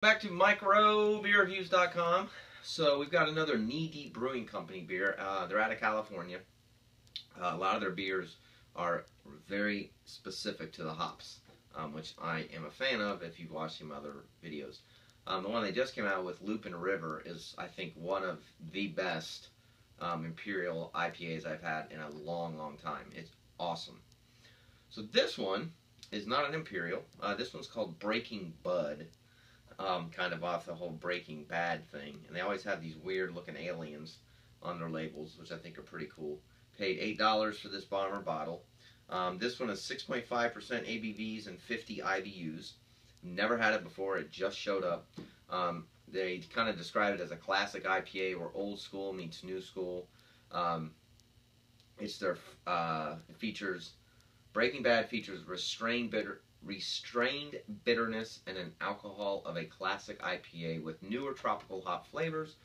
Back to microbeerreviews.com. So we've got another Knee Deep Brewing Company beer. They're out of California. A lot of their beers are very specific to the hops, which I am a fan of if you've watched some other videos. The one they just came out with, Lupin River, is I think one of the best Imperial IPAs I've had in a long, long time. It's awesome. So this one is not an Imperial. This one's called Breaking Bud. Kind of off the whole Breaking Bad thing. And they always have these weird looking aliens on their labels, which I think are pretty cool. Paid $8 for this bomber bottle. This one is 6.5% ABVs and 50 IBUs. Never had it before. It just showed up. They kind of describe it as a classic IPA where old school meets new school. It features Breaking Bad features restrained bitterness and an alcohol of a classic IPA with newer tropical hop flavors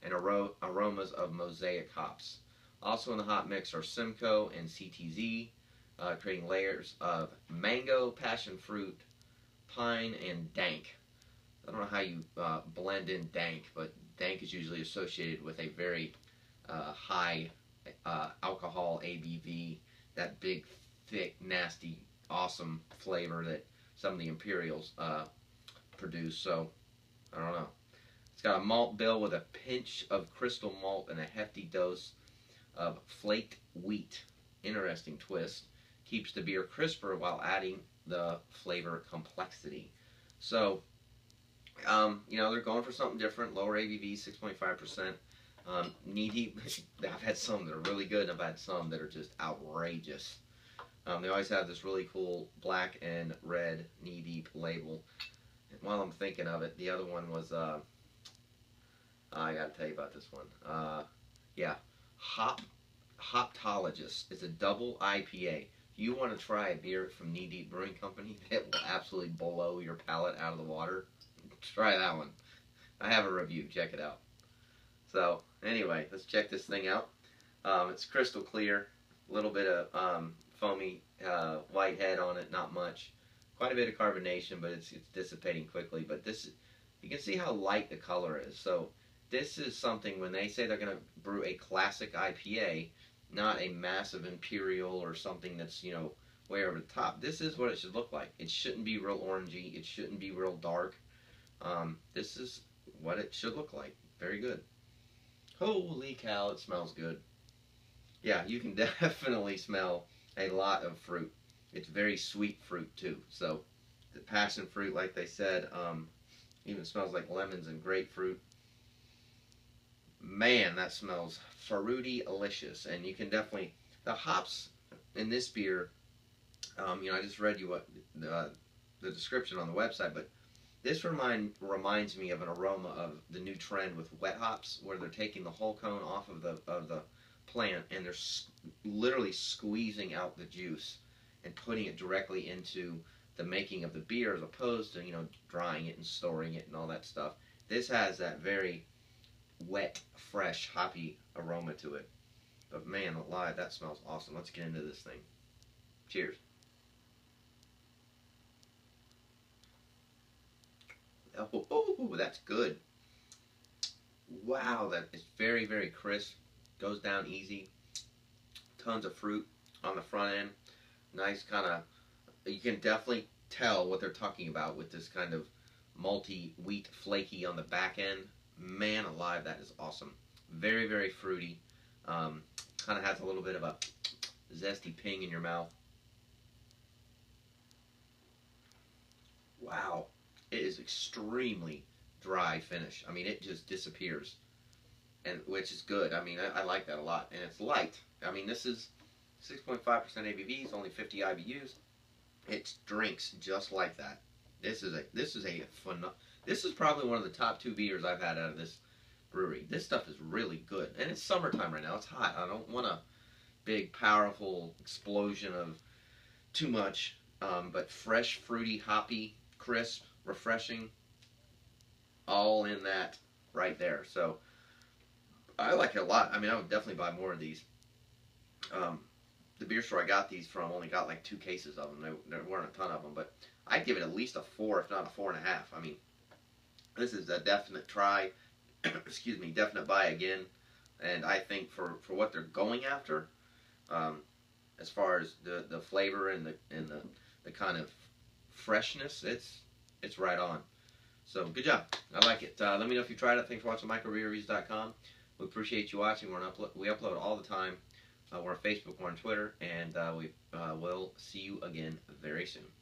and aromas of Mosaic hops. Also in the hop mix are Simcoe and CTZ, creating layers of mango, passion fruit, pine, and dank. I don't know how you blend in dank, but dank is usually associated with a very high alcohol ABV, that big, thick, nasty, awesome flavor that some of the Imperials produce. So I don't know. It's got a malt bill with a pinch of crystal malt and a hefty dose of flaked wheat. Interesting twist. Keeps the beer crisper while adding the flavor complexity. So you know, they're going for something different. Lower ABV, 6.5%. Knee Deep. I've had some that are really good, and I've had some that are just outrageous. They always have this really cool black and red Knee Deep label. And while I'm thinking of it, the other one was, I gotta tell you about this one. Yeah, Hoptologist. It's a double IPA. If you want to try a beer from Knee Deep Brewing Company that will absolutely blow your palate out of the water, try that one. I have a review. Check it out. So, anyway, let's check this thing out. It's crystal clear. A little bit of foamy white head on it, not much. Quite a bit of carbonation, but it's dissipating quickly. But this, you can see how light the color is. So this is something, when they say they're going to brew a classic IPA, not a massive Imperial or something that's, you know, way over the top. This is what it should look like. It shouldn't be real orangey. It shouldn't be real dark. This is what it should look like. Very good. Holy cow, it smells good. Yeah, you can definitely smell a lot of fruit. It's very sweet fruit too. So the passion fruit, like they said, even smells like lemons and grapefruit. Man, that smells fruity-alicious. And you can definitely, the hops in this beer, you know, I just read you what the description on the website, but this reminds me of an aroma of the new trend with wet hops, where they're taking the whole cone off of the plant and they're literally squeezing out the juice and putting it directly into the making of the beer, as opposed to, you know, drying it and storing it and all that stuff. This has that very wet, fresh, hoppy aroma to it. But man alive, that smells awesome. Let's get into this thing. Cheers. Oh, that's good. Wow, that is very, very crisp. Goes down easy. Tons of fruit on the front end. Nice kind of, you can definitely tell what they're talking about with this kind of malty, wheat, flaky on the back end. Man alive, that is awesome. Very, very fruity. Kind of has a little bit of a zesty ping in your mouth. Wow. It is extremely dry finish. I mean, it just disappears, and which is good. I mean, I like that a lot, and it's light. I mean, this is 6.5% ABVs, only 50 IBUs. It drinks just like that. This is probably one of the top 2 beers I've had out of this brewery. This stuff is really good, and it's summertime right now. It's hot. I don't want a big, powerful explosion of too much, but fresh, fruity, hoppy, crisp, refreshing, all in that right there. So I like it a lot. I mean, I would definitely buy more of these. The beer store I got these from only got like 2 cases of them. There weren't a ton of them, but I'd give it at least a 4, if not a 4.5. I mean, This is a definite try. Excuse me, definite buy again. And I think for what they're going after, um, as far as the flavor and the kind of freshness, it's right on. So good job. I like it. Let me know if you tried it. Thanks for watching microbeerreviews.com. We appreciate you watching. We upload all the time. We're on Facebook, we're on Twitter, and we will see you again very soon.